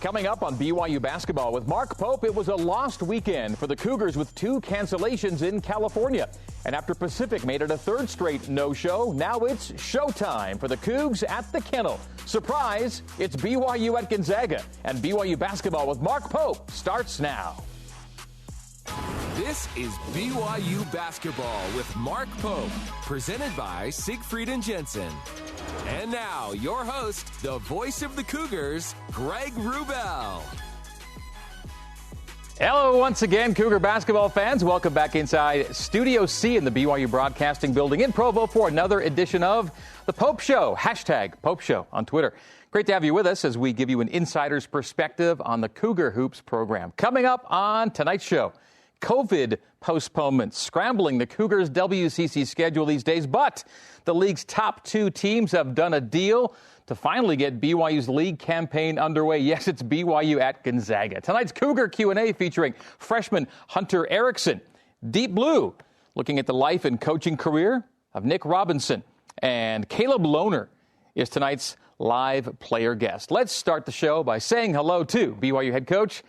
Coming up on BYU Basketball with Mark Pope, it was a lost weekend for the Cougars with 2 cancellations in California. And after Pacific made it a 3rd straight no-show, now it's showtime for the Cougs at the Kennel. Surprise, it's BYU at Gonzaga. And BYU Basketball with Mark Pope starts now. This is BYU Basketball with Mark Pope, presented by Siegfried and Jensen. And now, your host, the voice of the Cougars, Greg Wrubell. Hello once again, Cougar basketball fans. Welcome back inside Studio C in the BYU Broadcasting Building in Provo for another edition of The Pope Show. Hashtag Pope Show on Twitter. Great to have you with us as we give you an insider's perspective on the Cougar Hoops program. Coming up on tonight's show, COVID postponements scrambling the Cougars' WCC schedule these days, but the league's top 2 teams have done a deal to finally get BYU's league campaign underway. Yes, it's BYU at Gonzaga. Tonight's Cougar Q&A featuring freshman Hunter Erickson. Deep Blue, looking at the life and coaching career of Nick Robinson. And Caleb Lohner is tonight's live player guest. Let's start the show by saying hello to BYU head coach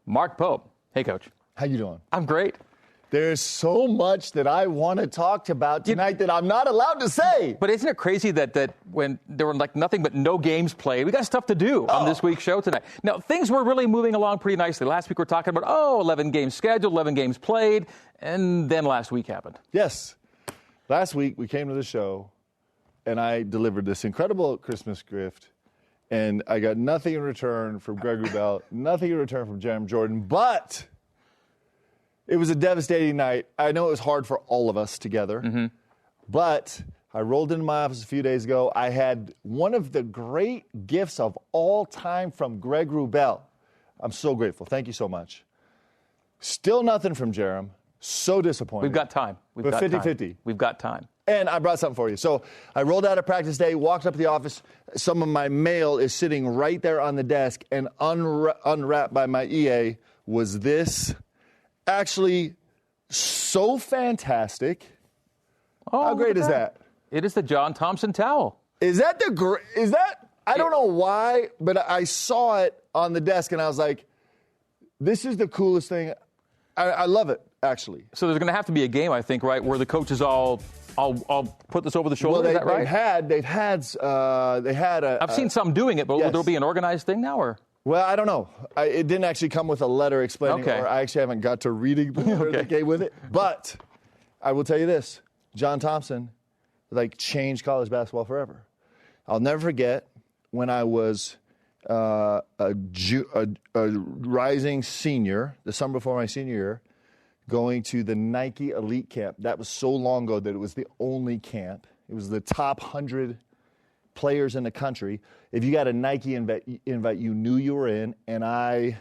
Mark Pope. Hey, Coach. How you doing? I'm great. There's so much that I want to talk about tonight that I'm not allowed to say. But isn't it crazy that when there were like nothing but no games played, we got stuff to do on this week's show tonight. Now, things were really moving along pretty nicely. Last week we were talking about, 11 games scheduled, 11 games played, and then last week happened. Yes. Last week we came to the show, and I delivered this incredible Christmas gift, and I got nothing in return from Greg Wrubell, nothing in return from Jeremy Jordan, but it was a devastating night. I know it was hard for all of us together, but I rolled into my office a few days ago. I had one of the great gifts of all time from Greg Wrubell. I'm so grateful. Thank you so much. Still nothing from Jerem. So disappointed. We've got time. We've got 50-50. We've got time. And I brought something for you. So I rolled out of practice day, walked up to the office. Some of my mail is sitting right there on the desk, and unwrapped by my EA was this. Actually, so fantastic. How great is that? It is the John Thompson towel. Is that I don't know why, but I saw it on the desk and I was like, this is the coolest thing. I love it, actually. So there's going to have to be a game, I think, right, where the coaches all put this over the shoulder. Well, is that right? They've had a. I've seen some doing it, but yes. will there be an organized thing now, or? Well, I don't know. It didn't actually come with a letter explaining, Okay. or I actually haven't got to reading the letter that came with it. But I will tell you this. John Thompson, changed college basketball forever. I'll never forget when I was a rising senior, the summer before my senior year, going to the Nike Elite Camp. That was so long ago that it was the only camp. It was the top 100 players in the country. If you got a Nike invite, you knew you were in, and I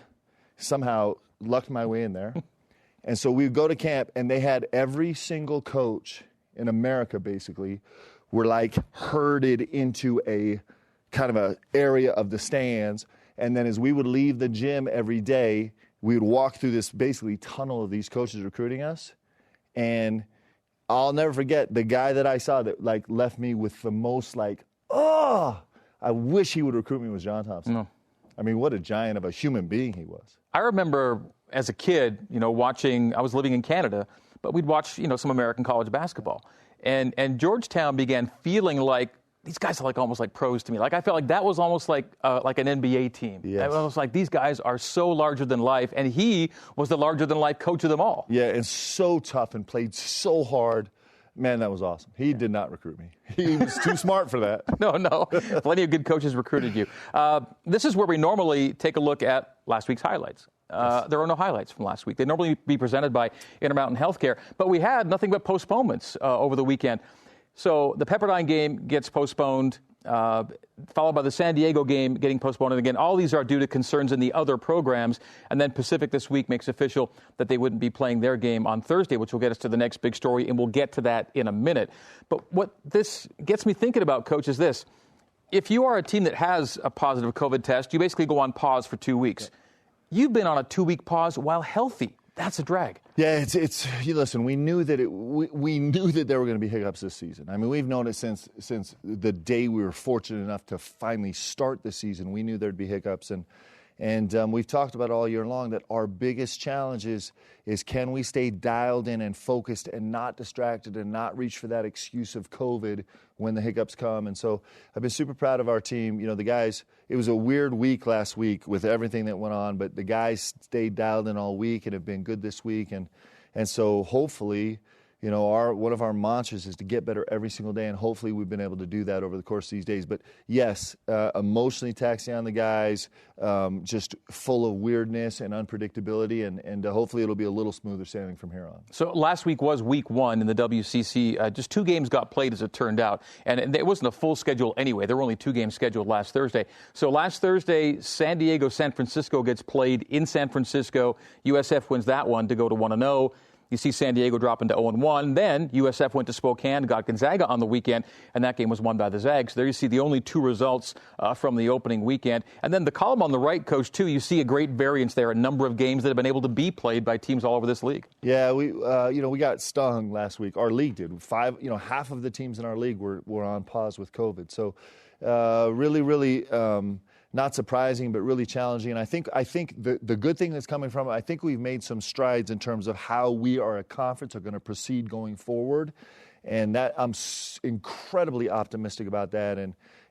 somehow lucked my way in there. And so we would go to camp, and they had every single coach in America, basically, were herded into a kind of a area of the stands. And then as we would leave the gym every day, we would walk through this basically tunnel of these coaches recruiting us. And I'll never forget the guy that I saw that left me with the most I wish he would recruit me was John Thompson. No. I mean, what a giant of a human being he was. I remember as a kid, watching, I was living in Canada, but we'd watch, some American college basketball. And Georgetown began feeling like these guys are almost like pros to me. I felt like that was almost like an NBA team. Yes. I was like, these guys are so larger than life. And he was the larger than life coach of them all. Yeah, and so tough and played so hard. Man, that was awesome. He did not recruit me. He was too smart for that. No. Plenty of good coaches recruited you. This is where we normally take a look at last week's highlights. Yes. There are no highlights from last week. They normally be presented by Intermountain Healthcare, but we had nothing but postponements over the weekend. So the Pepperdine game gets postponed, followed by the San Diego game getting postponed. And again, all these are due to concerns in the other programs. And then Pacific this week makes official that they wouldn't be playing their game on Thursday, which will get us to the next big story, and we'll get to that in a minute. But what this gets me thinking about, Coach, is this. If you are a team that has a positive COVID test, you basically go on pause for 2 weeks. You've been on a 2-week pause while healthy. That's a drag. Yeah, listen, we knew that we knew that there were going to be hiccups this season. I mean, we've known it since the day we were fortunate enough to finally start the season. We knew there'd be hiccups, and And we've talked about all year long that our biggest challenge is can we stay dialed in and focused and not distracted and not reach for that excuse of COVID when the hiccups come. And so I've been super proud of our team. You know, the guys, it was a weird week last week with everything that went on, but the guys stayed dialed in all week and have been good this week. And so hopefully, you know, one of our mantras is to get better every single day, and hopefully we've been able to do that over the course of these days. But yes, emotionally taxing on the guys, just full of weirdness and unpredictability, and hopefully it'll be a little smoother sailing from here on. So last week was week 1 in the WCC. Just 2 games got played, as it turned out, and it wasn't a full schedule anyway. There were only 2 games scheduled last Thursday. So last Thursday, San Francisco gets played in San Francisco. USF wins that one to go to 1-0. You see San Diego drop into 0-1. Then USF went to Spokane, got Gonzaga on the weekend, and that game was won by the Zags. There you see the only 2 results from the opening weekend. And then the column on the right, Coach, too, you see a great variance there, a number of games that have been able to be played by teams all over this league. Yeah, we got stung last week. Our league did. Half of the teams in our league were on pause with COVID. So really not surprising, but really challenging. And I think the good thing that's coming from it, I think we've made some strides in terms of how we are a conference are going to proceed going forward. And that I'm incredibly optimistic about that.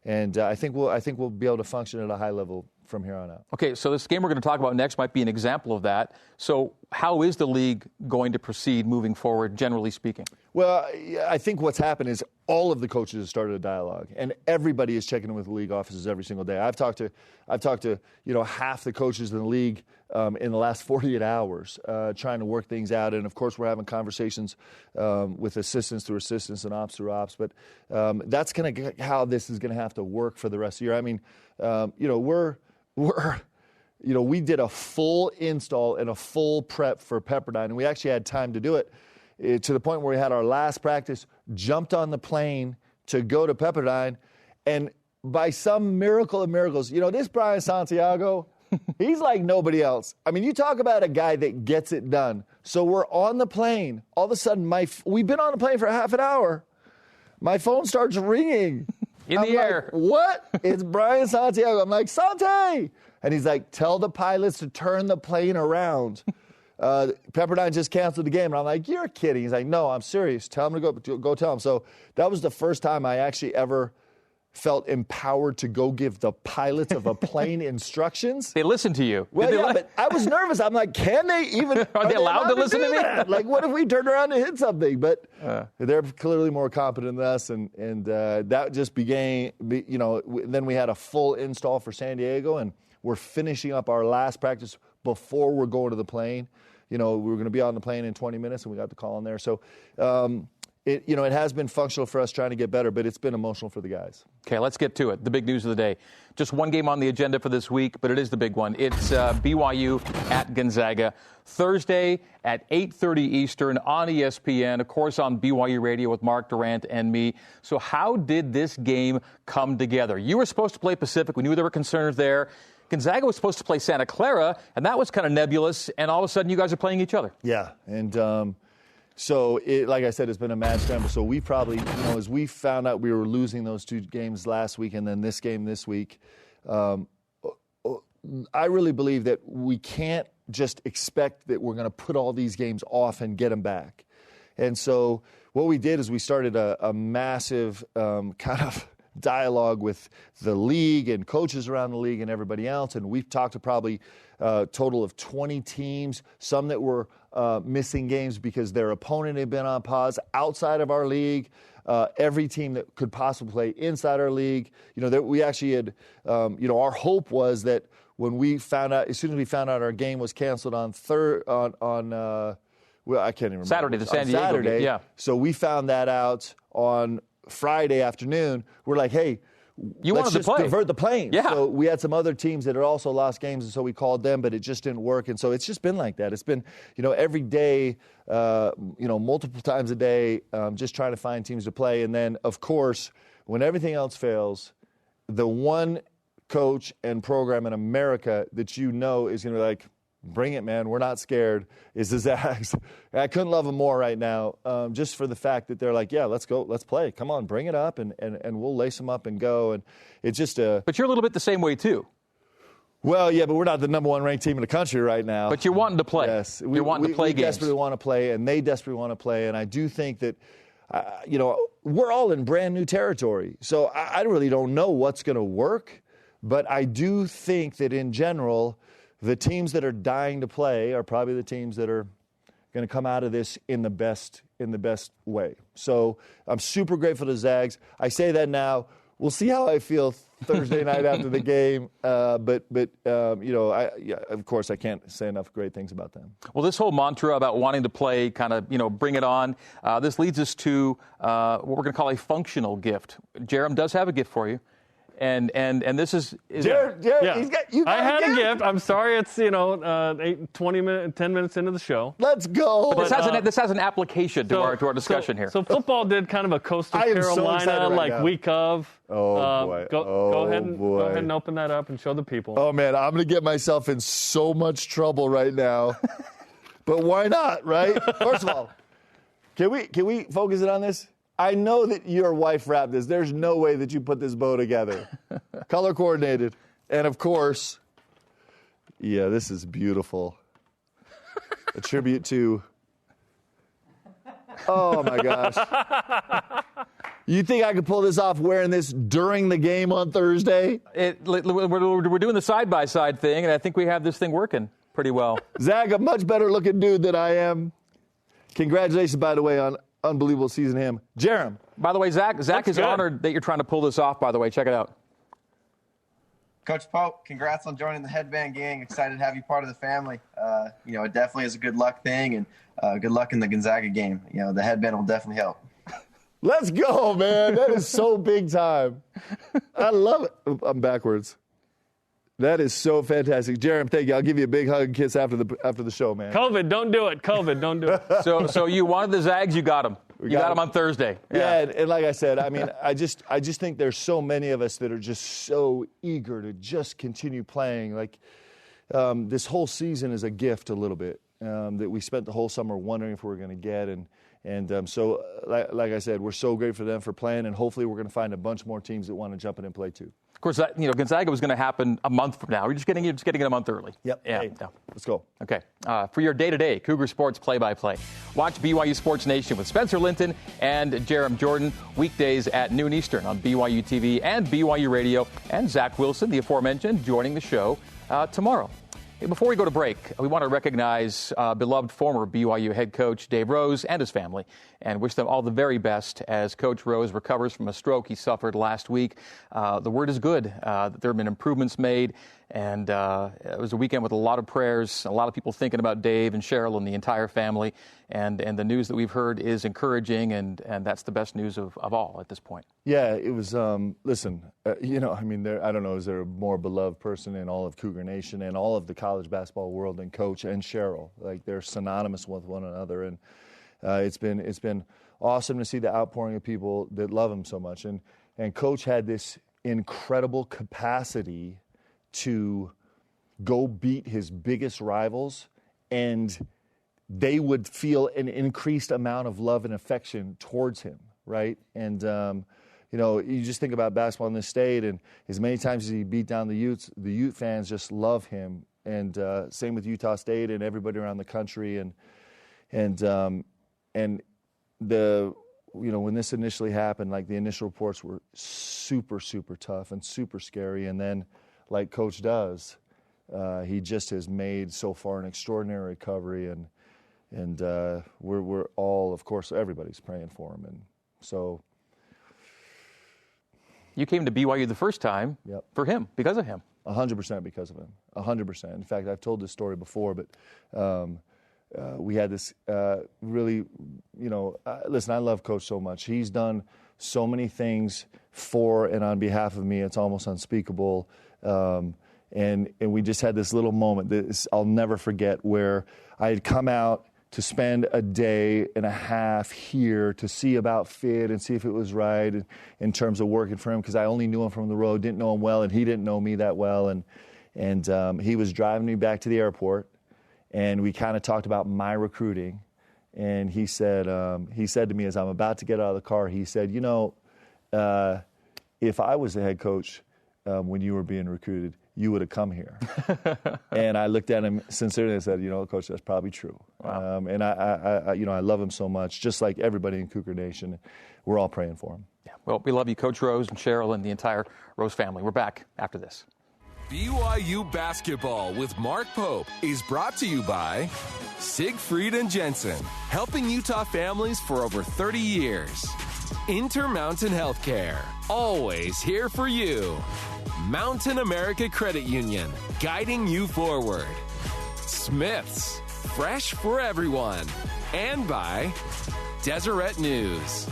And I think we'll be able to function at a high level from here on out. Okay, so this game we're going to talk about next might be an example of that. So how is the league going to proceed moving forward, generally speaking? Well, I think what's happened is all of the coaches have started a dialogue, and everybody is checking in with the league offices every single day. I've talked to half the coaches in the league in the last 48 hours, trying to work things out. And of course, we're having conversations with assistants through assistants and ops through ops. But that's kind of how this is going to have to work for the rest of the year. I mean, we did a full install and a full prep for Pepperdine, and we actually had time to do it to the point where we had our last practice, jumped on the plane to go to Pepperdine, and by some miracle of miracles, this Brian Santiago, he's like nobody else. I mean, you talk about a guy that gets it done. So we're on the plane. All of a sudden, we've been on the plane for half an hour. My phone starts ringing. In the air. What? It's Brian Santiago. I'm like, Sante! And he's like, tell the pilots to turn the plane around. Pepperdine just canceled the game. And I'm like, you're kidding. He's like, no, I'm serious. Tell him to go tell him. So that was the first time I actually ever felt empowered to go give the pilots of a plane instructions. They listened to you. Well, yeah, but I was nervous. I'm like, can they even? Are they allowed to listen to me? Like, what if we turn around and hit something? But they're clearly more competent than us, and that just began. Then we had a full install for San Diego, and we're finishing up our last practice before we're going to the plane. We were going to be on the plane in 20 minutes, and we got the call in there. So. It has been functional for us trying to get better, but it's been emotional for the guys. Okay, let's get to it. The big news of the day. Just one game on the agenda for this week, but it is the big one. It's BYU at Gonzaga. Thursday at 8:30 Eastern on ESPN, of course on BYU Radio with Mark Durant and me. So how did this game come together? You were supposed to play Pacific. We knew there were concerns there. Gonzaga was supposed to play Santa Clara, and that was kind of nebulous, and all of a sudden you guys are playing each other. Yeah, and so, like I said, it's been a mad scramble. So we probably, as we found out we were losing those 2 games last week and then this game this week, I really believe that we can't just expect that we're going to put all these games off and get them back. And so what we did is we started a massive kind of dialogue with the league and coaches around the league and everybody else. And we've talked to probably a total of 20 teams, some that were missing games because their opponent had been on pause outside of our league. Every team that could possibly play inside our league. That we actually had, our hope was that when we found out, as soon as we found out our game was canceled on I can't even remember. Saturday, the San Diego game, yeah. So we found that out on Friday afternoon. We're like, hey, let's just divert the plane. Yeah. So we had some other teams that had also lost games, and so we called them, but it just didn't work. And so it's just been like that. It's been, every day, multiple times a day, just trying to find teams to play. And then, of course, when everything else fails, the one coach and program in America that is going to be like, bring it, man. We're not scared. Is the Zags. I couldn't love them more right now, just for the fact that they're like, yeah, let's go, let's play. Come on, bring it up, and we'll lace them up and go. And it's just But you're a little bit the same way too. Well, yeah, but we're not the number one ranked team in the country right now. But you're wanting to play. Yes. You're wanting to play we games. desperately want to play, and they desperately want to play. And I do think that, we're all in brand new territory. So I really don't know what's going to work. But I do think that in general, the teams that are dying to play are probably the teams that are going to come out of this in the best way. So I'm super grateful to Zags. I say that now. We'll see how I feel Thursday night after the game. But of course, I can't say enough great things about them. Well, this whole mantra about wanting to play, kind of, bring it on, this leads us to what we're going to call a functional gift. Jerem does have a gift for you. And this is Jared, yeah. you got I had a gift. I'm sorry it's 10 minutes into the show. Let's go. But this has an application to our discussion here. So football did kind of a Coastal I am so Carolina excited right now. week of. Oh boy. Go ahead and open that up and show the people. Oh man, I'm gonna get myself in so much trouble right now. But why not, right? First of all, can we focus it on this? I know that your wife wrapped this. There's no way that you put this bow together. Color coordinated. And of course, yeah, this is beautiful. A tribute to, oh my gosh. You think I could pull this off wearing this during the game on Thursday? We're doing the side-by-side thing, and I think we have this thing working pretty well. Zach, a much better looking dude than I am. Congratulations, by the way, on unbelievable season him. Jerem. By the way, Zach is honored that you're trying to pull this off, by the way. Check it out. Coach Pope, congrats on joining the Headband Gang. Excited to have you part of the family. It definitely is a good luck thing, and good luck in the Gonzaga game. The headband will definitely help. Let's go, man. That is so big time. I love it. I'm backwards. That is so fantastic. Jerem, thank you. I'll give you a big hug and kiss after the show, man. COVID, don't do it. COVID, don't do it. So you wanted the Zags, you got them. You got them on Thursday. Yeah, and like I said, I mean, I just think there's so many of us that are just so eager to just continue playing. Like this whole season is a gift a little bit that we spent the whole summer wondering if we were going to get. And so, like I said, we're so grateful for them for playing, and hopefully we're going to find a bunch more teams that want to jump in and play too. Of course, Gonzaga was going to happen a month from now. We're just getting it a month early. Yep. Yeah. Hey, let's go. Okay. For your day-to-day Cougar Sports play-by-play, watch BYU Sports Nation with Spencer Linton and Jerem Jordan weekdays at noon Eastern on BYUtv and BYU Radio, and Zach Wilson, the aforementioned, joining the show tomorrow. Before we go to break, we want to recognize beloved former BYU head coach Dave Rose and his family and wish them all the very best as Coach Rose recovers from a stroke he suffered last week. The word is good. There have been improvements made, and it was a weekend with a lot of prayers, a lot of people thinking about Dave and Cheryl and the entire family, and the news that we've heard is encouraging, and that's the best news of all at this point. Yeah, it was, listen, I don't know, is there a more beloved person in all of Cougar Nation and all of the college basketball world than Coach and Cheryl? Like, they're synonymous with one another, and it's been awesome to see the outpouring of people that love him so much. And Coach had this incredible capacity to go beat his biggest rivals, and they would feel an increased amount of love and affection towards him, right? And, you just think about basketball in this state, and as many times as he beat down the Ute fans just love him. And same with Utah State and everybody around the country. And when this initially happened, like, the initial reports were super, super tough and super scary. And then, like Coach does, he just has made so far an extraordinary recovery. And we're all, of course, everybody's praying for him. And so. You came to BYU the first time for him, because of him. 100% because of him. 100%. In fact, I've told this story before, but we had this really, listen, I love Coach so much. He's done so many things for and on behalf of me. It's almost unspeakable. And we just had this little moment that I'll never forget, where I had come out to spend a day and a half here to see about fit and see if it was right in terms of working for him, because I only knew him from the road, didn't know him well, and he didn't know me that well. And he was driving me back to the airport, and we kind of talked about my recruiting. And he said to me as I'm about to get out of the car, he said, if I was the head coach when you were being recruited, you would have come here. And I looked at him sincerely and said, Coach, that's probably true. Wow. And I love him so much, just like everybody in Cougar Nation. We're all praying for him. Yeah. Well, we love you, Coach Rose and Cheryl and the entire Rose family. We're back after this. BYU Basketball with Mark Pope is brought to you by Siegfried and Jensen, helping Utah families for over 30 years. Intermountain Healthcare, always here for you. Mountain America Credit Union, guiding you forward. Smith's, fresh for everyone. And by Deseret News.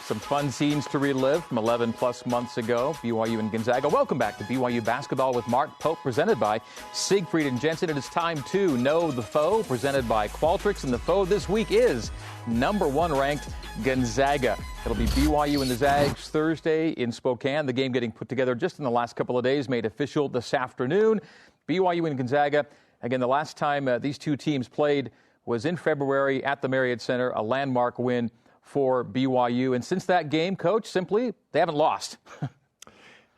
Some fun scenes to relive from 11-plus months ago. BYU and Gonzaga. Welcome back to BYU Basketball with Mark Pope, presented by Siegfried and Jensen. It is time to know the foe, presented by Qualtrics. And the foe this week is number 1 ranked Gonzaga. It'll be BYU and the Zags Thursday in Spokane. The game getting put together just in the last couple of days, made official this afternoon. BYU and Gonzaga. Again, the last time these two teams played was in February at the Marriott Center, a landmark win for BYU. And since that game, Coach, simply, they haven't lost.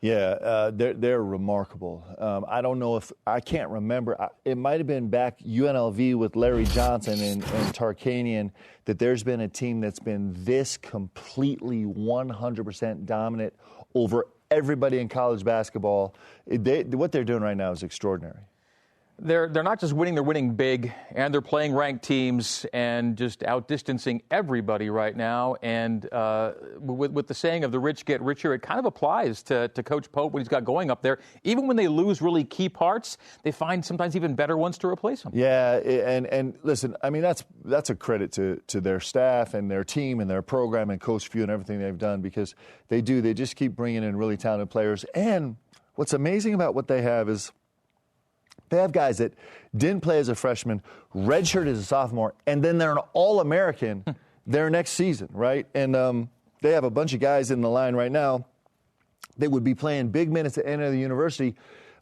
Yeah, they're remarkable. I don't know I can't remember. It might have been back UNLV with Larry Johnson and Tarkanian that there's been a team that's been this completely 100% dominant over everybody in college basketball. What they're doing right now is extraordinary. They're not just winning, they're winning big, and they're playing ranked teams and just outdistancing everybody right now. And with the saying of the rich get richer, it kind of applies to Coach Pope when he's got going up there. Even when they lose really key parts, they find sometimes even better ones to replace them. Yeah, and listen, I mean, that's a credit to their staff and their team and their program and Coach Few and everything they've done, because they just keep bringing in really talented players. And what's amazing about what they have is they have guys that didn't play as a freshman, redshirted as a sophomore, and then they're an All-American their next season, right? And they have a bunch of guys in the line right now that would be playing big minutes at the end of the university,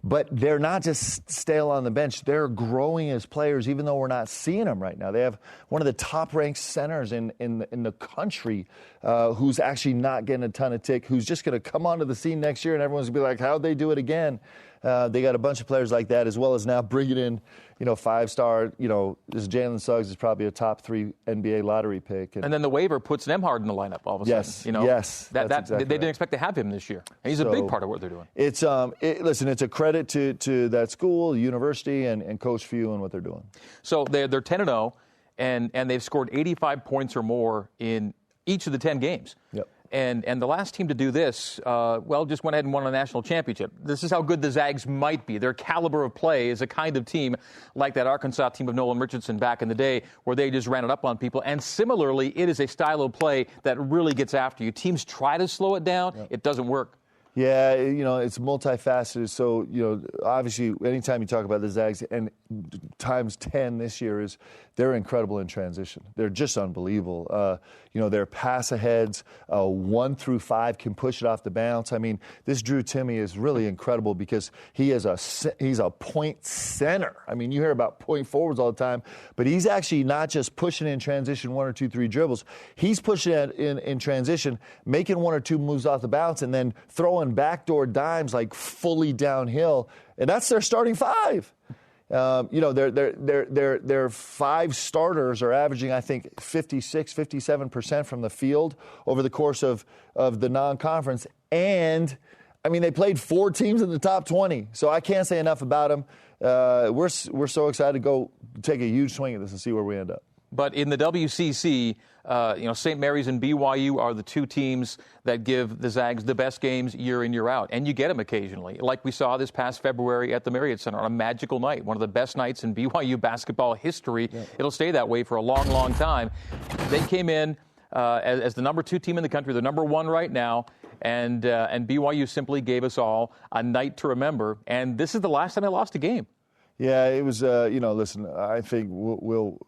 but they're not just stale on the bench. They're growing as players, even though we're not seeing them right now. They have one of the top-ranked centers in the country who's actually not getting a ton of tick, who's just going to come onto the scene next year, and everyone's going to be like, how'd they do it again? They got a bunch of players like that, as well as now bringing in, 5-star, this Jalen Suggs is probably a top 3 NBA lottery pick. And then the waiver puts Nembhard in the lineup all of a sudden. Yes, they didn't expect to have him this year. And he's a big part of what they're doing. It's it's a credit to that school, the university, and Coach Few and what they're doing. So they're 10-0, and they've scored 85 points or more in each of the 10 games. Yep. And the last team to do this, just went ahead and won a national championship. This is how good the Zags might be. Their caliber of play is a kind of team like that Arkansas team of Nolan Richardson back in the day, where they just ran it up on people. And similarly, it is a style of play that really gets after you. Teams try to slow it down. Yep. It doesn't work. Yeah, it's multifaceted. So, obviously, anytime you talk about the Zags, and times 10 this year, is they're incredible in transition. They're just unbelievable. Their pass-aheads, 1 through 5, can push it off the bounce. I mean, this Drew Timme is really incredible because he's a point center. I mean, you hear about point forwards all the time, but he's actually not just pushing in transition 1 or 2, 3 dribbles. He's pushing it in transition, making 1 or 2 moves off the bounce, and then throwing backdoor dimes like fully downhill, and that's their starting 5. Their 5 starters are averaging, I think, 56, 57% from the field over the course of the non-conference. And, I mean, they played 4 teams in the top 20, so I can't say enough about them. We're so excited to go take a huge swing at this and see where we end up. But in the WCC, St. Mary's and BYU are the 2 teams that give the Zags the best games year in, year out. And you get them occasionally, like we saw this past February at the Marriott Center on a magical night, one of the best nights in BYU basketball history. Yeah. It'll stay that way for a long, long time. They came in as the number 2 team in the country, the number 1 right now. And BYU simply gave us all a night to remember. And this is the last time they lost a game. Yeah, it was, listen, I think we'll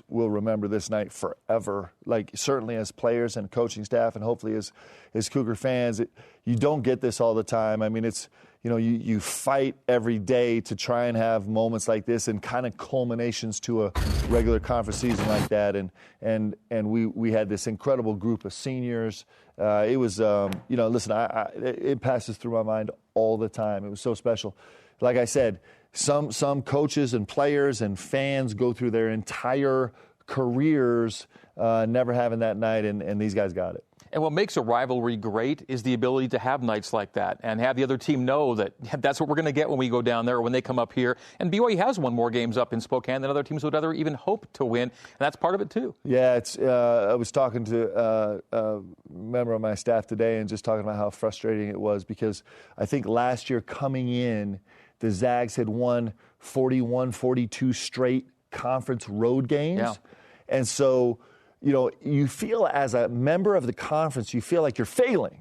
remember this night forever. Like, certainly as players and coaching staff, and hopefully as Cougar fans. You don't get this all the time. I mean, it's, you fight every day to try and have moments like this and kind of culminations to a regular conference season like that. And we had this incredible group of seniors. It was, listen, it passes through my mind all the time. It was so special. Like I said, some coaches and players and fans go through their entire careers never having that night, and these guys got it. And what makes a rivalry great is the ability to have nights like that and have the other team know that that's what we're going to get when we go down there or when they come up here. And BYU has won more games up in Spokane than other teams would ever even hope to win, and that's part of it too. Yeah, I was talking to a member of my staff today and just talking about how frustrating it was because I think last year coming in, the Zags had won 41, 42 straight conference road games. Yeah. And so, you feel as a member of the conference, you feel like you're failing.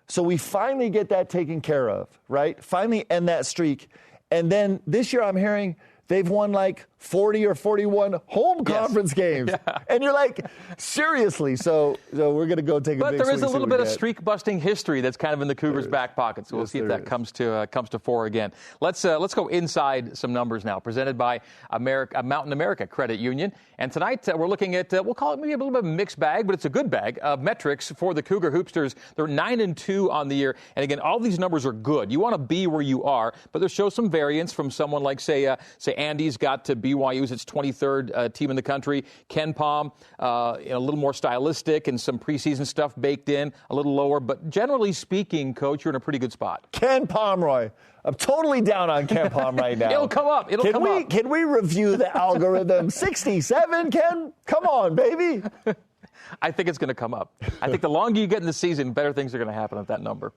So we finally get that taken care of, right? Finally end that streak. And then this year I'm hearing they've won like 40 or 41 home conference games. Yeah. And you're like, seriously? So we're going to go take a big swing. But there is a little bit of streak-busting history that's kind of in the Cougars' back pocket. So we'll see if that comes to fore again. Let's go inside some numbers now, presented by Mountain America Credit Union. And tonight we're looking at, we'll call it maybe a little bit of a mixed bag, but it's a good bag of metrics for the Cougar Hoopsters. They're 9-2 on the year. And again, all these numbers are good. You want to be where you are, but there shows some variance from someone like, say Andy's got to BYU's its 23rd team in the country. Ken Pom, a little more stylistic and some preseason stuff baked in, a little lower. But generally speaking, Coach, you're in a pretty good spot. Ken Pomeroy. I'm totally down on Ken Pom right now. It'll come up. Can we review the algorithm? 67, Ken? Come on, baby. I think it's going to come up. I think the longer you get in the season, better things are going to happen at that number.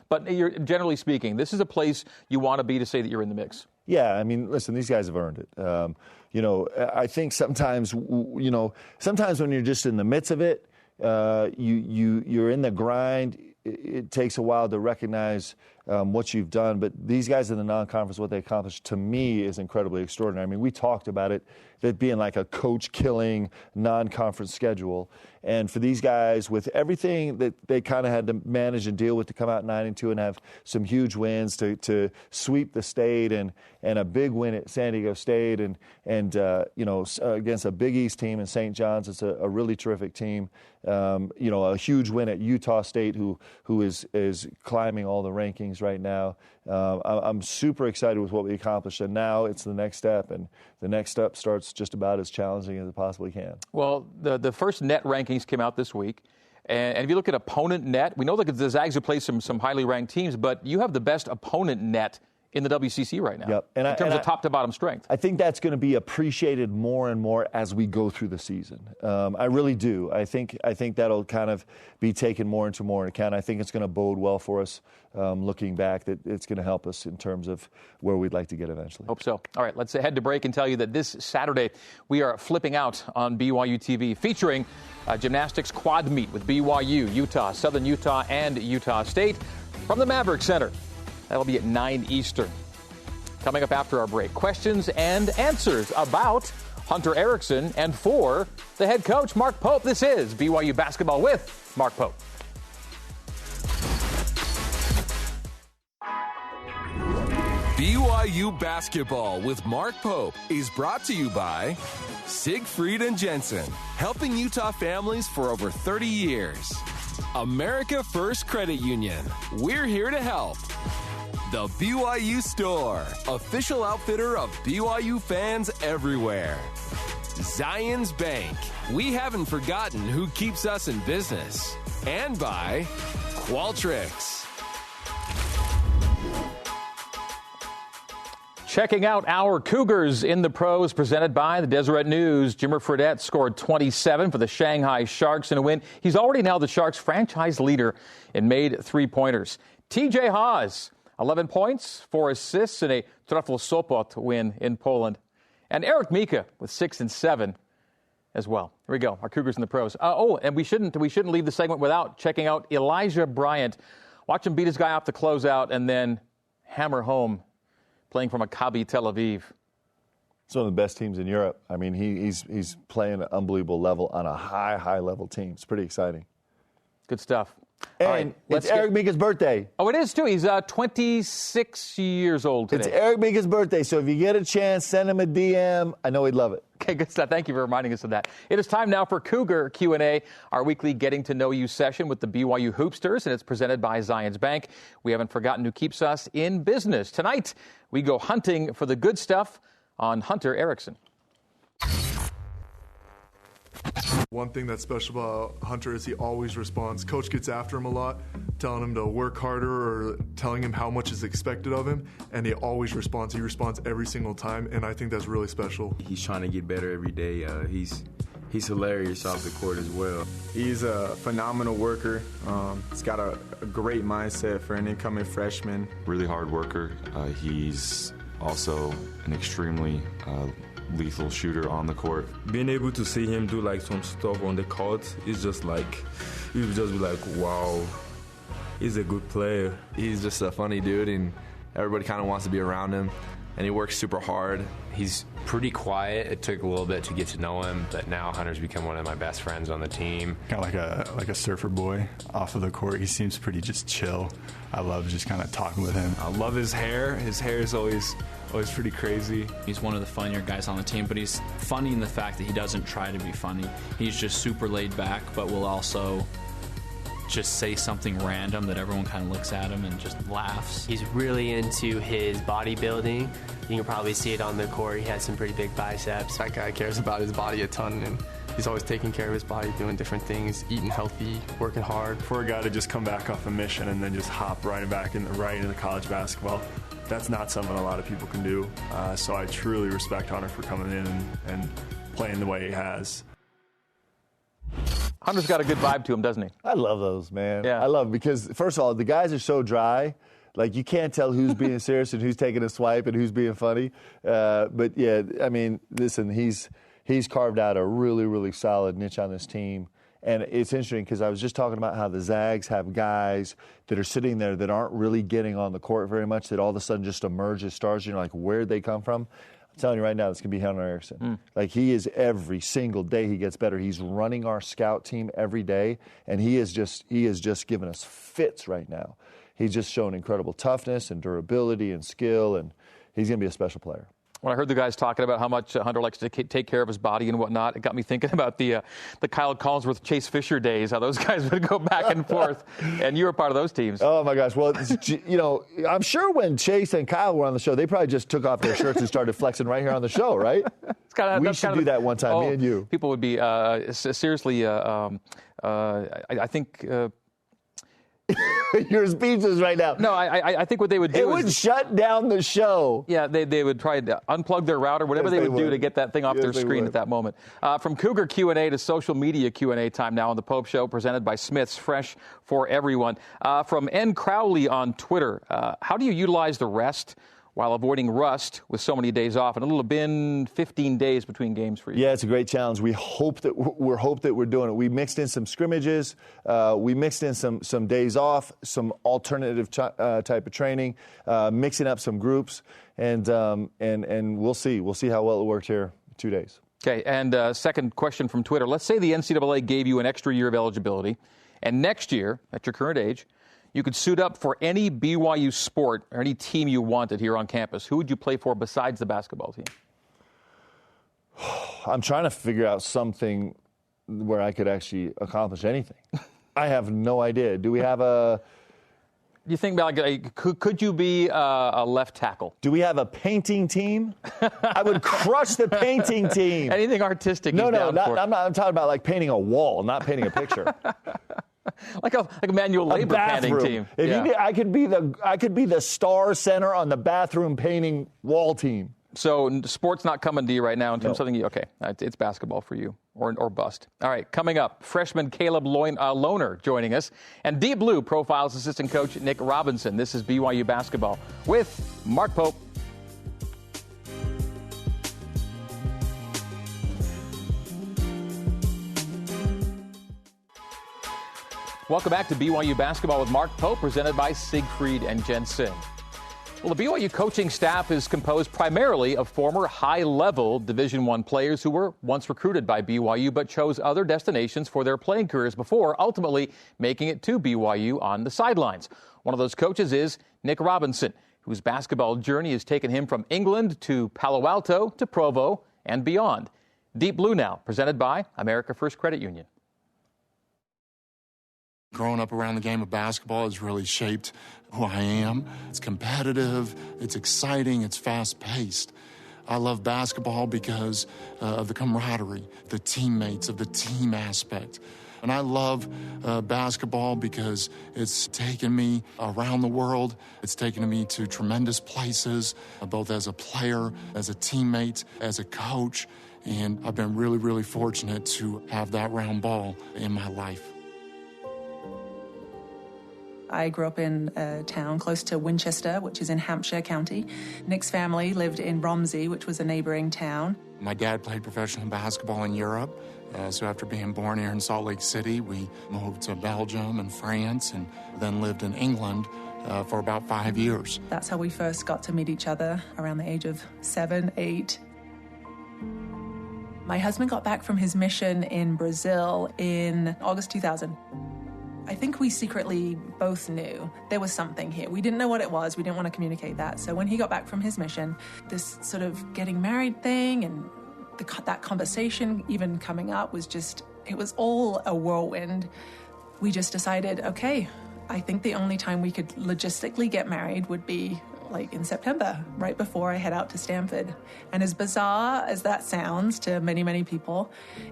But generally speaking, this is a place you want to be to say that you're in the mix. Yeah, I mean, listen, these guys have earned it. I think sometimes when you're just in the midst of it, you're in the grind. It takes a while to recognize what you've done. But these guys in the non-conference, what they accomplished, to me, is incredibly extraordinary. I mean, we talked about it being like a coach-killing non-conference schedule. And for these guys, with everything that they kind of had to manage and deal with to come out 9-2 and have some huge wins to sweep the state and a big win at San Diego State and against a Big East team in St. John's, it's a really terrific team. A huge win at Utah State, who is climbing all the rankings right now. I'm super excited with what we accomplished, and now it's the next step, and the next step starts just about as challenging as it possibly can. Well, the first net rankings came out this week, and if you look at opponent net, we know that the Zags have played some highly ranked teams, but you have the best opponent net in the WCC right now, yep. In terms of top-to-bottom strength. I think that's going to be appreciated more and more as we go through the season. I really do. I think that'll kind of be taken more into account. I think it's going to bode well for us looking back, that it's going to help us in terms of where we'd like to get eventually. Hope so. All right, let's head to break and tell you that this Saturday we are flipping out on BYUtv, featuring a gymnastics quad meet with BYU, Utah, Southern Utah, and Utah State from the Maverick Center. That'll be at 9 Eastern. Coming up after our break, questions and answers about Hunter Erickson and for the head coach, Mark Pope. This is BYU Basketball with Mark Pope. BYU Basketball with Mark Pope is brought to you by Siegfried and Jensen, helping Utah families for over 30 years. America First Credit Union, we're here to help. The BYU Store, official outfitter of BYU fans everywhere. Zions Bank, we haven't forgotten who keeps us in business. And by Qualtrics. Checking out our Cougars in the pros, presented by the Deseret News. Jimmer Fredette scored 27 for the Shanghai Sharks in a win. He's already now the Sharks' franchise leader in made three-pointers. TJ Haas, 11 points, 4 assists in a Trefl Sopot win in Poland. And Eric Mika with 6 and 7 as well. Here we go, our Cougars in the pros. And we shouldn't leave the segment without checking out Elijah Bryant. Watch him beat his guy off the closeout and then hammer home, playing from Maccabi Tel Aviv. It's one of the best teams in Europe. I mean, he's playing at an unbelievable level on a high level team. It's pretty exciting. Good stuff. And right, it's Eric Mika's birthday. Oh, it is, too. He's 26 years old today. It's Eric Mika's birthday, so if you get a chance, send him a DM. I know he'd love it. Okay, good stuff. Thank you for reminding us of that. It is time now for Cougar Q&A, our weekly Getting to Know You session with the BYU Hoopsters, and it's presented by Zions Bank. We haven't forgotten who keeps us in business. Tonight, we go hunting for the good stuff on Hunter Erickson. One thing that's special about Hunter is he always responds. Coach gets after him a lot, telling him to work harder or telling him how much is expected of him, and he always responds. He responds every single time, and I think that's really special. He's trying to get better every day. He's hilarious off the court as well. He's a phenomenal worker. He's got a great mindset for an incoming freshman. Really hard worker. He's also an extremely lethal shooter on the court. Being able to see him do like some stuff on the court is just like, you would just be like, wow, he's a good player. He's just a funny dude, and everybody kind of wants to be around him, and he works super hard. He's pretty quiet. It took a little bit to get to know him, but now Hunter's become one of my best friends on the team. Kind of like a surfer boy off of the court. He seems pretty just chill. I love just kind of talking with him. I love his hair. His hair is always pretty crazy. He's one of the funnier guys on the team, but he's funny in the fact that he doesn't try to be funny. He's just super laid back, but will also just say something random that everyone kind of looks at him and just laughs. He's really into his bodybuilding. You can probably see it on the court. He has some pretty big biceps. That guy cares about his body a ton, and he's always taking care of his body, doing different things, eating healthy, working hard. For a guy to just come back off a mission and then just hop right into college basketball, that's not something a lot of people can do. So I truly respect Hunter for coming in and playing the way he has. Hunter's got a good vibe to him, doesn't he? I love those, man. Yeah. I love them because, first of all, the guys are so dry. Like, you can't tell who's being serious and who's taking a swipe and who's being funny. But, yeah, I mean, listen, he's carved out a really, really solid niche on this team. And it's interesting because I was just talking about how the Zags have guys that are sitting there that aren't really getting on the court very much, that all of a sudden just emerge as stars. You're like, where'd they come from? I'm telling you right now, it's going to be Hunter Erickson. Like, he is every single day he gets better. He's running our scout team every day, and he is just giving us fits right now. He's just shown incredible toughness and durability and skill, and he's going to be a special player. When I heard the guys talking about how much Hunter likes to take care of his body and whatnot, it got me thinking about the Kyle Collinsworth, Chase Fisher days, how those guys would go back and forth. And you were part of those teams. Oh, my gosh. Well, you know, I'm sure when Chase and Kyle were on the show, they probably just took off their shirts and started flexing right here on the show, right? We should do that one time, me and you. People would be seriously, I think... You're speechless right now. No, I think what they would do it would shut down the show. Yeah, they would try to unplug their router, whatever they would do to get that thing off their screen at that moment. From Cougar Q&A to social media Q&A time now on the Pope Show, presented by Smith's, fresh for everyone. From N. Crowley on Twitter, how do you utilize the rest while avoiding rust with so many days off? And it'll have been 15 days between games for you. Yeah, it's a great challenge. We hope that we're doing it. We mixed in some scrimmages. We mixed in some days off, some alternative type of training, mixing up some groups, and we'll see. We'll see how well it worked here in 2 days. Okay, and second question from Twitter. Let's say the NCAA gave you an extra year of eligibility, and next year, at your current age, you could suit up for any BYU sport or any team you wanted here on campus. Who would you play for besides the basketball team? I'm trying to figure out something where I could actually accomplish anything. I have no idea. Do we have a... You think about, like, could you be a left tackle? Do we have a painting team? I would crush the painting team. Anything artistic? No, I'm talking about like painting a wall, not painting a picture. like a manual labor painting team. I could be the star center on the bathroom painting wall team. So sports not coming to you right now in terms of something. Okay, it's basketball for you, or bust. All right, coming up, freshman Caleb Lohner joining us, and Deep Blue profiles assistant coach Nick Robinson. This is BYU Basketball with Mark Pope. Welcome back to BYU Basketball with Mark Pope, presented by Siegfried and Jensen. Well, the BYU coaching staff is composed primarily of former high-level Division I players who were once recruited by BYU but chose other destinations for their playing careers before ultimately making it to BYU on the sidelines. One of those coaches is Nick Robinson, whose basketball journey has taken him from England to Palo Alto to Provo and beyond. Deep Blue now, presented by America First Credit Union. Growing up around the game of basketball has really shaped who I am. It's competitive, it's exciting, it's fast-paced. I love basketball because of the camaraderie, the teammates, of the team aspect. And I love basketball because it's taken me around the world. It's taken me to tremendous places, both as a player, as a teammate, as a coach. And I've been really, really fortunate to have that round ball in my life. I grew up in a town close to Winchester, which is in Hampshire County. Nick's family lived in Romsey, which was a neighboring town. My dad played professional basketball in Europe. So after being born here in Salt Lake City, we moved to Belgium and France and then lived in England for about 5 years. That's how we first got to meet each other, around the age of 7, 8. My husband got back from his mission in Brazil in August 2000. I think we secretly both knew there was something here. We didn't know what it was. We didn't want to communicate that. So when he got back from his mission, this sort of getting married thing and that conversation even coming up was just, it was all a whirlwind. We just decided, okay, I think the only time we could logistically get married would be like in September, right before I head out to Stanford. And as bizarre as that sounds to many, many people,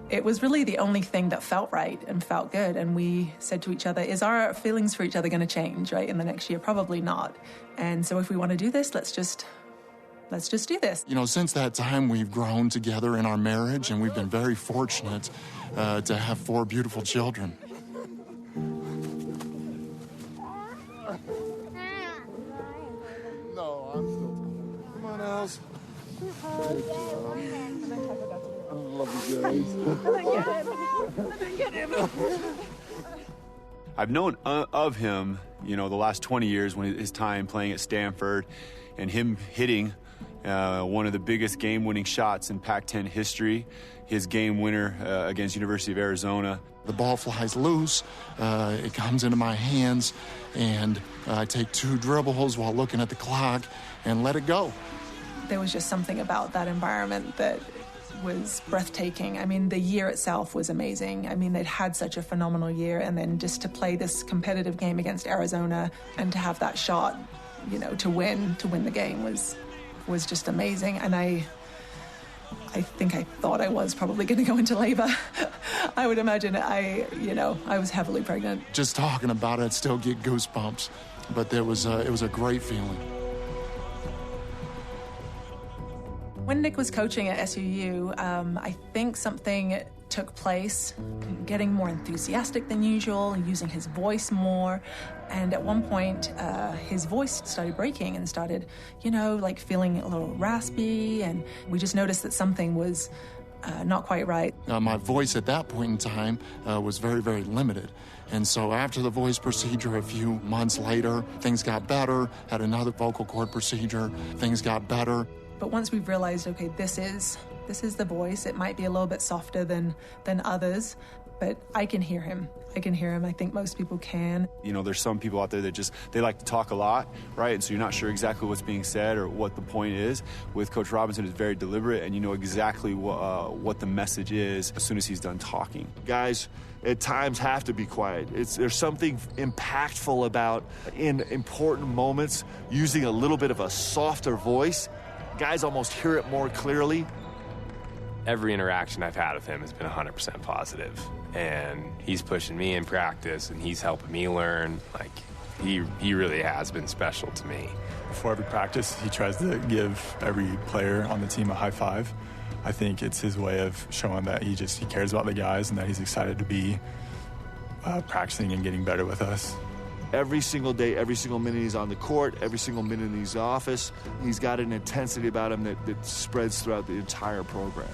it was really the only thing that felt right and felt good. And we said to each other, is our feelings for each other going to change, right, in the next year? Probably not. And so if we want to do this, let's just do this. You know, since that time, we've grown together in our marriage, and we've been very fortunate to have 4 beautiful children. No, I'm still. Come on, Els. I love you guys. I've known of him, you know, the last 20 years when his time playing at Stanford and him hitting one of the biggest game-winning shots in Pac-10 history, his game winner against University of Arizona. The ball flies loose, it comes into my hands, and I take 2 dribbles while looking at the clock and let it go. There was just something about that environment that was breathtaking. I mean, the year itself was amazing. I mean, they'd had such a phenomenal year, and then just to play this competitive game against Arizona and to have that shot, you know, to win the game was just amazing. And I think I thought I was probably going to go into labor. I would imagine I was heavily pregnant. Just talking about it, I'd still get goosebumps, but it was a great feeling. When Nick was coaching at SUU, I think something took place, getting more enthusiastic than usual, using his voice more. And at one point, his voice started breaking and started, like feeling a little raspy. And we just noticed that something was not quite right. My voice at that point in time was very, very limited. And so after the voice procedure, a few months later, things got better. Had another vocal cord procedure, things got better. But once we've realized, okay, this is the voice. It might be a little bit softer than others, but I can hear him. I think most people can. You know, there's some people out there that they like to talk a lot, right? And so you're not sure exactly what's being said or what the point is. With Coach Robinson, it's very deliberate, and you know exactly what the message is as soon as he's done talking. Guys at times have to be quiet. There's something impactful about, in important moments, using a little bit of a softer voice. Guys almost hear it more clearly. Every interaction I've had with him has been 100% positive, and he's pushing me in practice, and he's helping me learn. Like, he really has been special to me. Before every practice, he tries to give every player on the team a high five. I think it's his way of showing that he cares about the guys and that he's excited to be practicing and getting better with us. Every single day, every single minute he's on the court, every single minute in his office, he's got an intensity about him that spreads throughout the entire program.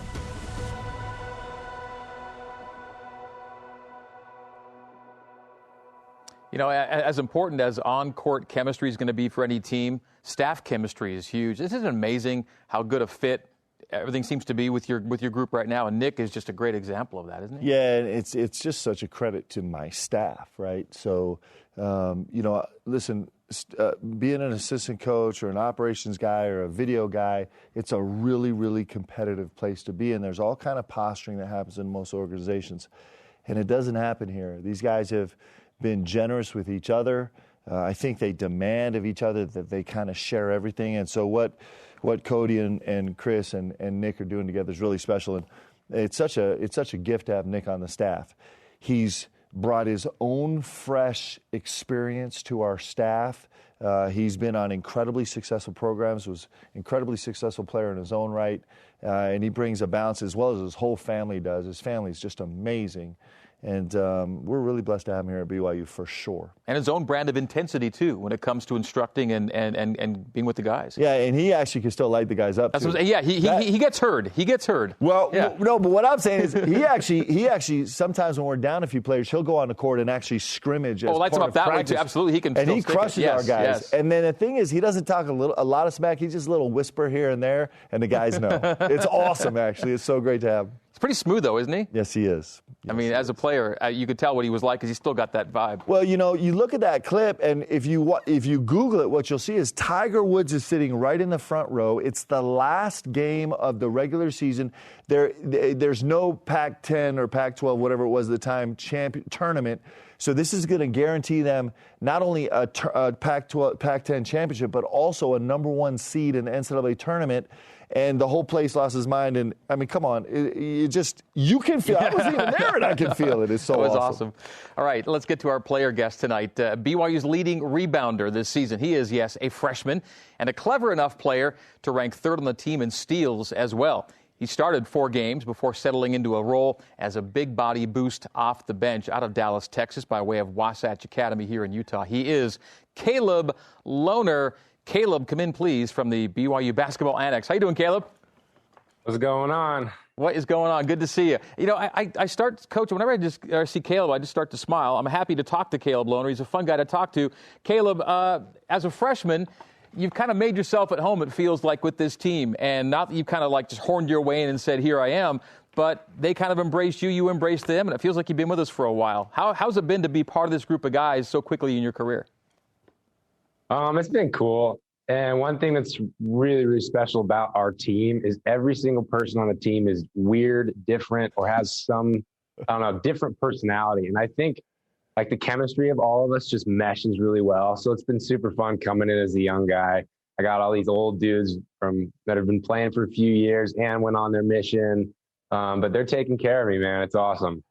You know, as important as on-court chemistry is going to be for any team, staff chemistry is huge. Isn't it amazing how good a fit everything seems to be with your group right now? And Nick is just a great example of that, isn't he? Yeah, and it's just such a credit to my staff, right? So, you know, listen, being an assistant coach or an operations guy or a video guy, it's a really, really competitive place to be. And there's all kind of posturing that happens in most organizations. And it doesn't happen here. These guys have been generous with each other. I think they demand of each other that they kind of share everything. And so what Cody and Chris and Nick are doing together is really special. And it's such a gift to have Nick on the staff. He's brought his own fresh experience to our staff. He's been on incredibly successful programs, was an incredibly successful player in his own right, and he brings a balance as well as his whole family does. His family is just amazing. And we're really blessed to have him here at BYU for sure. And his own brand of intensity, too, when it comes to instructing and being with the guys. Yeah, and he actually can still light the guys up, too. Yeah, he gets heard. He gets heard. Well, yeah. No, but what I'm saying is he actually sometimes when we're down a few players, he'll go on the court and actually scrimmage as lights him up that practice. way, too. Absolutely. He can and he crushes our guys. Yes. And then the thing is, he doesn't talk a lot of smack. He's just a little whisper here and there, and the guys know. It's awesome, actually. It's so great to have him. He's pretty smooth, though, isn't he? Yes, he is. I mean, as a player, you could tell what he was like because he still got that vibe. Well, you know, you look at that clip, and if you Google it, what you'll see is Tiger Woods is sitting right in the front row. It's the last game of the regular season. There's no Pac-10 or Pac-12, whatever it was at the time, tournament. So this is going to guarantee them not only a Pac-12, Pac-10 championship, but also a number one seed in the NCAA tournament. And the whole place lost his mind. And, I mean, come on. You can feel it. I wasn't even there, and I can feel it. It's so awesome. It was awesome. All right, let's get to our player guest tonight. BYU's leading rebounder this season. He is, yes, a freshman and a clever enough player to rank third on the team in steals as well. He started 4 games before settling into a role as a big body boost off the bench out of Dallas, Texas, by way of Wasatch Academy here in Utah. He is Caleb Lohner. Caleb, come in, please, from the BYU Basketball Annex. How you doing, Caleb? What's going on? What is going on? Good to see you. You know, I start, Coach, whenever I see Caleb, I just start to smile. I'm happy to talk to Caleb Lohner. He's a fun guy to talk to. Caleb, as a freshman, you've kind of made yourself at home, it feels like, with this team. And not that you've kind of like just horned your way in and said, here I am, but they kind of embraced you, you embraced them, and it feels like you've been with us for a while. How's it been to be part of this group of guys so quickly in your career? It's been cool. And one thing that's really, really special about our team is every single person on the team is weird, different, or has some, different personality. And I think like the chemistry of all of us just meshes really well. So it's been super fun coming in as a young guy. I got all these old dudes that have been playing for a few years and went on their mission. But they're taking care of me, man. It's awesome.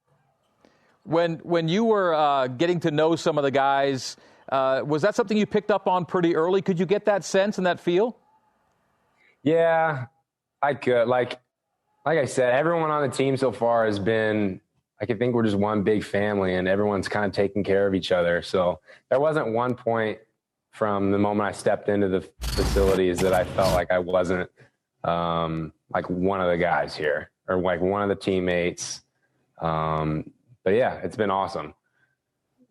When you were getting to know some of the guys, was that something you picked up on pretty early? Could you get that sense and that feel? Yeah, I could. Like I said, everyone on the team so far has been, I think we're just one big family and everyone's kind of taking care of each other. So there wasn't one point from the moment I stepped into the facilities that I felt like I wasn't like one of the guys here or like one of the teammates. But yeah, it's been awesome.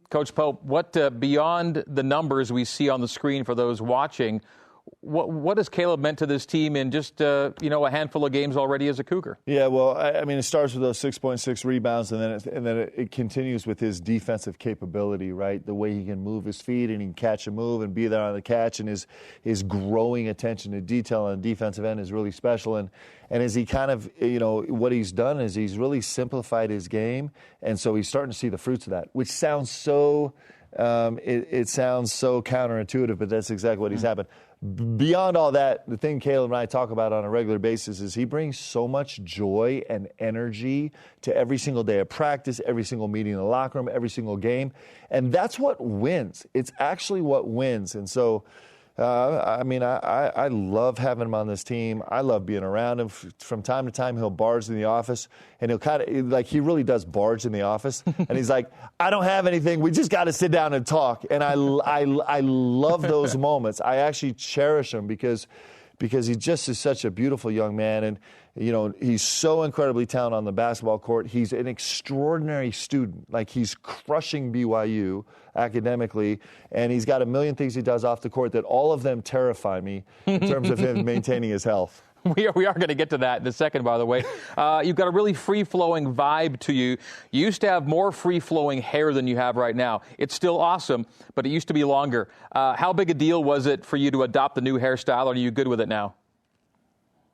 Coach Pope, what beyond the numbers we see on the screen for those watching, what has Caleb meant to this team in just a handful of games already as a Cougar? Yeah, well, I mean, it starts with those 6.6 rebounds, and then it continues with his defensive capability, right? The way he can move his feet and he can catch a move and be there on the catch, and his growing attention to detail on the defensive end is really special. And as he kind of, what he's done is he's really simplified his game, and so he's starting to see the fruits of that, which sounds so it sounds so counterintuitive, but that's exactly what he's happened. Beyond all that, the thing Caleb and I talk about on a regular basis is he brings so much joy and energy to every single day of practice, every single meeting in the locker room, every single game. And that's what wins. It's actually what wins. And so, I love having him on this team. I love being around him. From time to time, he'll barge in the office, and he'll kind of, like, he really does barge in the office. And he's like, I don't have anything. We just got to sit down and talk. And I love those moments. I actually cherish them because because he just is such a beautiful young man. And, he's so incredibly talented on the basketball court. He's an extraordinary student. Like, he's crushing BYU academically, and he's got a million things he does off the court that all of them terrify me in terms of him maintaining his health. We are going to get to that in a second, by the way. You've got a really free-flowing vibe to you. You used to have more free-flowing hair than you have right now. It's still awesome, but it used to be longer. How big a deal was it for you to adopt the new hairstyle, or are you good with it now?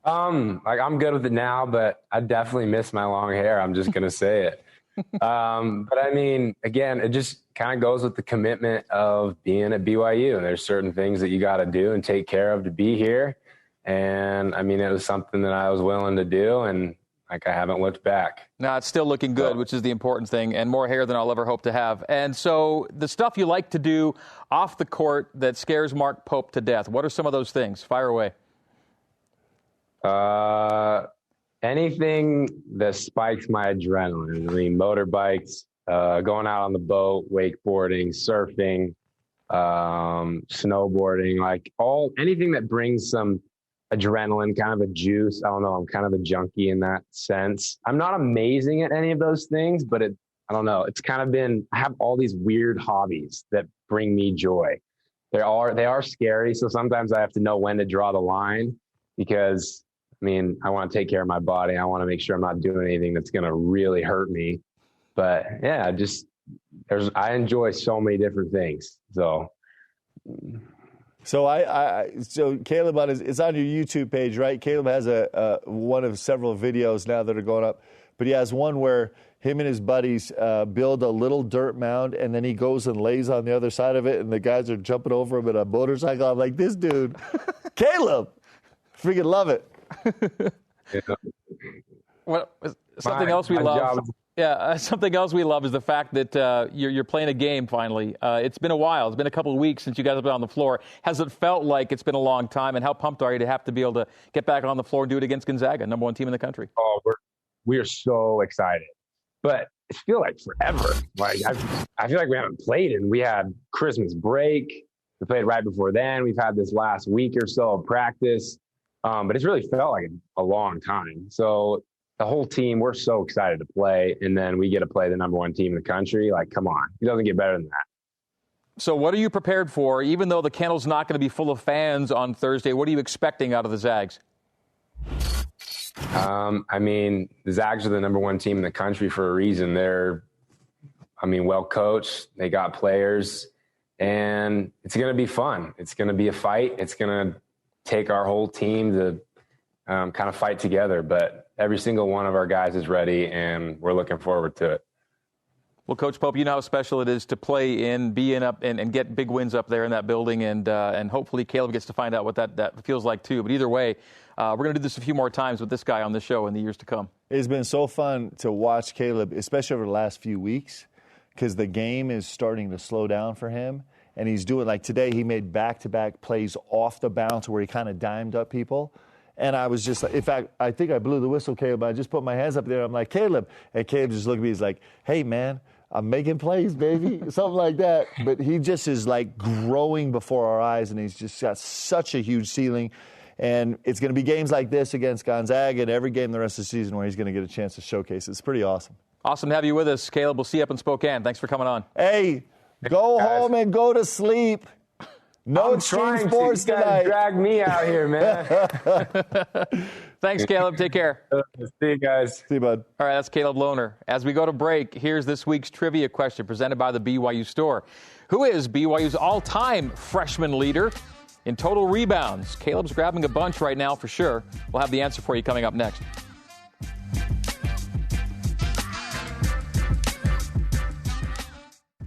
I'm good with it now, but I definitely miss my long hair. I'm just going to say it. But I mean, again, it just kind of goes with the commitment of being at BYU. And there's certain things that you got to do and take care of to be here. And I mean, it was something that I was willing to do, and I haven't looked back. No, it's still looking good, which is the important thing, and more hair than I'll ever hope to have. And so the stuff you like to do off the court that scares Mark Pope to death, what are some of those things? Fire away. Anything that spikes my adrenaline. I mean, motorbikes, going out on the boat, wakeboarding, surfing, snowboarding, anything that brings some adrenaline, kind of a juice. I don't know. I'm kind of a junkie in that sense. I'm not amazing at any of those things, but I don't know. It's kind of I have all these weird hobbies that bring me joy. They are scary. So sometimes I have to know when to draw the line, because I want to take care of my body. I want to make sure I'm not doing anything that's going to really hurt me. But yeah, I enjoy so many different things. So Caleb, it's on your YouTube page, right? Caleb has one of several videos now that are going up, but he has one where him and his buddies build a little dirt mound, and then he goes and lays on the other side of it, and the guys are jumping over him in a motorcycle. I'm like, this dude, Caleb, freaking love it. Well, something else we love. Something else we love is the fact that you're playing a game finally. It's been a while. It's been a couple of weeks since you guys have been on the floor. Has it felt like it's been a long time? And how pumped are you to have to be able to get back on the floor and do it against Gonzaga, number one team in the country? Oh, we are so excited. But it feels like forever. I feel like we haven't played, and we had Christmas break. We played right before then. We've had this last week or so of practice. But it's really felt like a long time. So the whole team, we're so excited to play, and then we get to play the number one team in the country. Come on. It doesn't get better than that. So what are you prepared for? Even though the kennel's not going to be full of fans on Thursday, what are you expecting out of the Zags? The Zags are the number one team in the country for a reason. They're, well coached. They got players, and it's going to be fun. It's going to be a fight. It's going to take our whole team to kind of fight together. But every single one of our guys is ready, and we're looking forward to it. Well, Coach Pope, you know how special it is to play in, be in up, and get big wins up there in that building, and hopefully Caleb gets to find out what that feels like too. But either way, we're going to do this a few more times with this guy on this show in the years to come. It's been so fun to watch Caleb, especially over the last few weeks, because the game is starting to slow down for him. And he's doing, today, he made back-to-back plays off the bounce where he kind of dimed up people. And I was just, in fact, I think I blew the whistle, Caleb. I just put my hands up there. I'm like, Caleb. And Caleb just looked at me. He's like, hey, man, I'm making plays, baby. Something like that. But he just is, growing before our eyes, and he's just got such a huge ceiling. And it's going to be games like this against Gonzaga and every game the rest of the season where he's going to get a chance to showcase it. It's pretty awesome. Awesome to have you with us, Caleb. We'll see you up in Spokane. Thanks for coming on. Hey. Go home and go to sleep. No extreme sports tonight. Drag me out here, man. Thanks, Caleb. Take care. See you guys. See you, bud. All right, that's Caleb Lohner. As we go to break, here's this week's trivia question presented by the BYU Store. Who is BYU's all-time freshman leader in total rebounds? Caleb's grabbing a bunch right now for sure. We'll have the answer for you coming up next.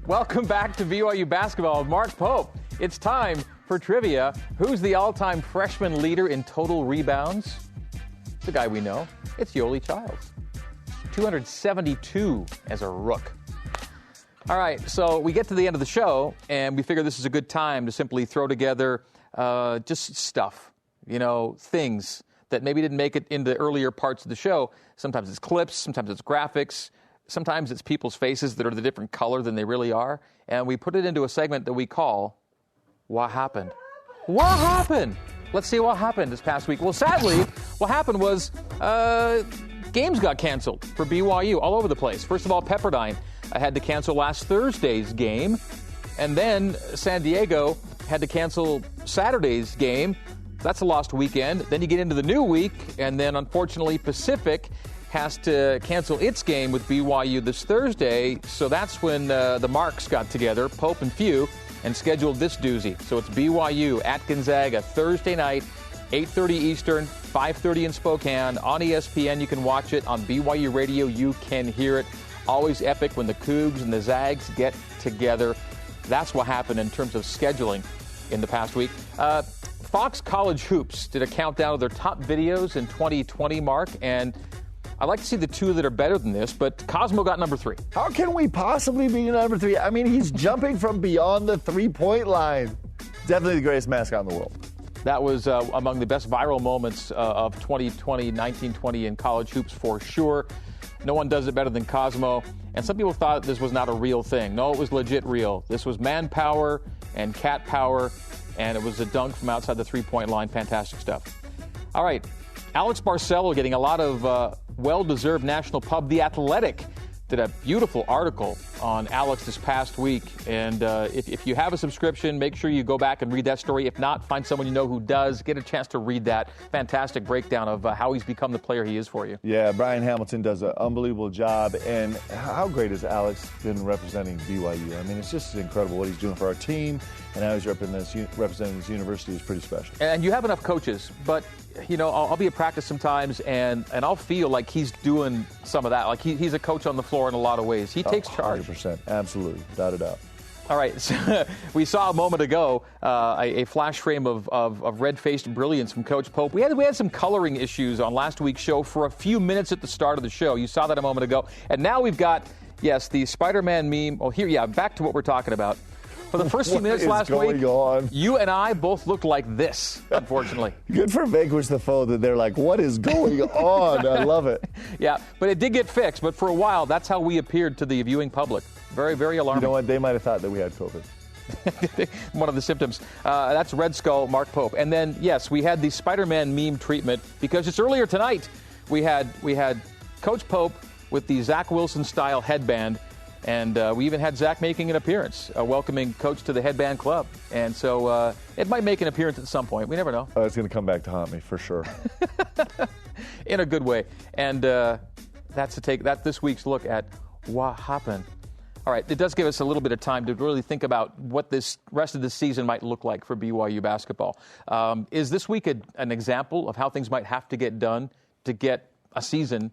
Welcome back to BYU Basketball with Mark Pope. It's time for trivia. Who's the all-time freshman leader in total rebounds? It's a guy we know. It's Yoli Childs. 272 as a rook. All right, so we get to the end of the show, and we figure this is a good time to simply throw together just stuff, things that maybe didn't make it into earlier parts of the show. Sometimes it's clips, sometimes it's graphics. Sometimes it's people's faces that are the different color than they really are. And we put it into a segment that we call, What Happened? What happened? let's see what happened this past week. Well, sadly, what happened was games got canceled for BYU all over the place. First of all, Pepperdine had to cancel last Thursday's game, and then San Diego had to cancel Saturday's game. That's a lost weekend. Then you get into the new week, and then unfortunately Pacific has to cancel its game with BYU this Thursday. So that's when the Marks got together, Pope and Few, and scheduled this doozy. So it's BYU at Gonzaga Thursday night, 8:30 Eastern, 5:30 in Spokane. On ESPN, you can watch it. On BYU Radio, you can hear it. Always epic when the Cougs and the Zags get together. That's what happened in terms of scheduling in the past week. Fox College Hoops did a countdown of their top videos in 2020, Mark, and I'd like to see the two that are better than this, but Cosmo got number 3. How can we possibly be number 3? I mean, he's jumping from beyond the three-point line. Definitely the greatest mascot in the world. That was among the best viral moments of 2020, 1920 in college hoops for sure. No one does it better than Cosmo. And some people thought this was not a real thing. No, it was legit real. This was man power and cat power, and it was a dunk from outside the three-point line. Fantastic stuff. All right, Alex Barcelo getting a lot of well-deserved national pub. The Athletic did a beautiful article on Alex this past week. And if you have a subscription, make sure you go back and read that story. If not, find someone you know who does. Get a chance to read that fantastic breakdown of how he's become the player he is for you. Yeah, Brian Hamilton does an unbelievable job. And how great has Alex been representing BYU? I mean, it's just incredible what he's doing for our team. And how he's representing this university is pretty special. And you have enough coaches, but you know, I'll be at practice sometimes, and I'll feel like he's doing some of that. Like he's a coach on the floor in a lot of ways. He takes charge. 100%. Absolutely. Without a doubt. All right. So we saw a moment ago a flash frame of red-faced brilliance from Coach Pope. We had some coloring issues on last week's show for a few minutes at the start of the show. You saw that a moment ago. And now we've got, yes, the Spider-Man meme. Oh, here, yeah, back to what we're talking about. For the first few minutes last week, you and I both looked like this, unfortunately. Good for Vanquish the Foe that they're like, what is going on? I love it. Yeah, but it did get fixed. But for a while, that's how we appeared to the viewing public. Very, very alarming. You know what? They might have thought that we had COVID. One of the symptoms. That's Red Skull, Mark Pope. And then, yes, we had the Spider-Man meme treatment because just earlier tonight, we had Coach Pope with the Zach Wilson-style headband. And we even had Zach making an appearance, welcoming Coach to the Headband Club. And so it might make an appearance at some point. We never know. Oh, it's going to come back to haunt me, for sure. In a good way. And that's this week's look at what happened. All right, it does give us a little bit of time to really think about what this rest of the season might look like for BYU basketball. Is this week an example of how things might have to get done to get a season,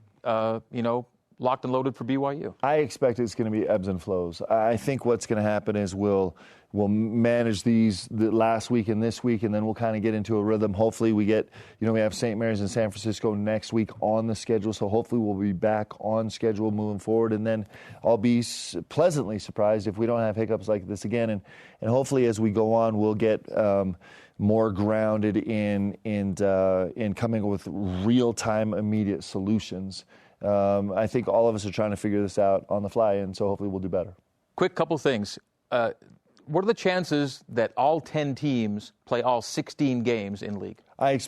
locked and loaded for BYU? I expect it's going to be ebbs and flows. I think what's going to happen is we'll manage the last week and this week, and then we'll kind of get into a rhythm. Hopefully we get, we have St. Mary's and San Francisco next week on the schedule, so hopefully we'll be back on schedule moving forward, and then I'll be pleasantly surprised if we don't have hiccups like this again, and hopefully as we go on, we'll get more grounded in coming up with real-time immediate solutions. I think all of us are trying to figure this out on the fly, and so hopefully we'll do better. Quick couple things. What are the chances that all 10 teams play all 16 games in league? I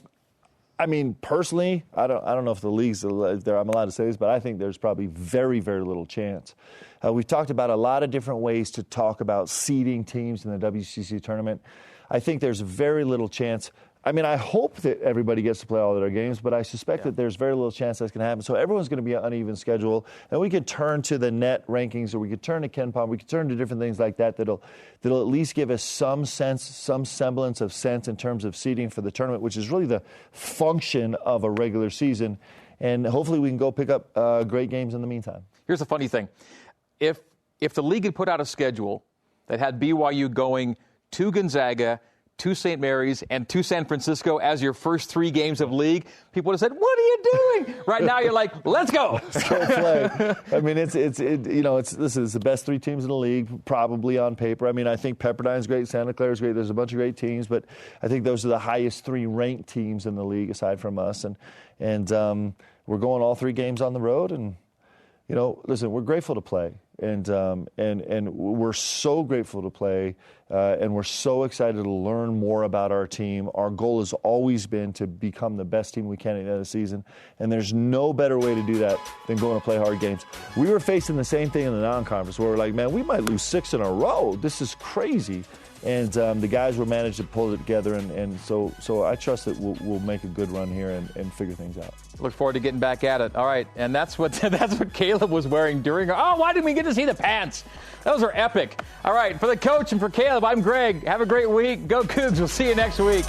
mean, personally, I don't know if the league's there. I'm allowed to say this, but I think there's probably very, very little chance. We've talked about a lot of different ways to talk about seeding teams in the WCC tournament. I think there's very little chance. I mean, I hope that everybody gets to play all of their games, but I suspect that there's very little chance that's going to happen. So everyone's going to be an uneven schedule, and we could turn to the net rankings, or we could turn to KenPom, we could turn to different things like that that'll at least give us some sense, some semblance of sense in terms of seeding for the tournament, which is really the function of a regular season. And hopefully we can go pick up great games in the meantime. Here's the funny thing. If the league had put out a schedule that had BYU going to Gonzaga, to St. Mary's, and to San Francisco as your first 3 games of league, people would have said, "What are you doing?" Right now, you're like, "Let's go." Let's go play. I mean, this is the best 3 teams in the league, probably on paper. I mean, I think Pepperdine's great, Santa Clara's great. There's a bunch of great teams, but I think those are the highest 3 ranked teams in the league aside from us. And we're going all 3 games on the road, and listen, we're grateful to play. And we're so grateful to play And we're so excited to learn more about our team. Our goal has always been to become the best team we can at the end of the season. And there's no better way to do that than going to play hard games. We were facing the same thing in the non-conference where we're like, man, we might lose 6 in a row. This is crazy. And the guys will manage to pull it together. And so I trust that we'll make a good run here and figure things out. Look forward to getting back at it. All right, and that's what Caleb was wearing during. Oh, why didn't we get to see the pants? Those are epic. All right, for the coach and for Caleb, I'm Greg. Have a great week. Go Cougs. We'll see you next week.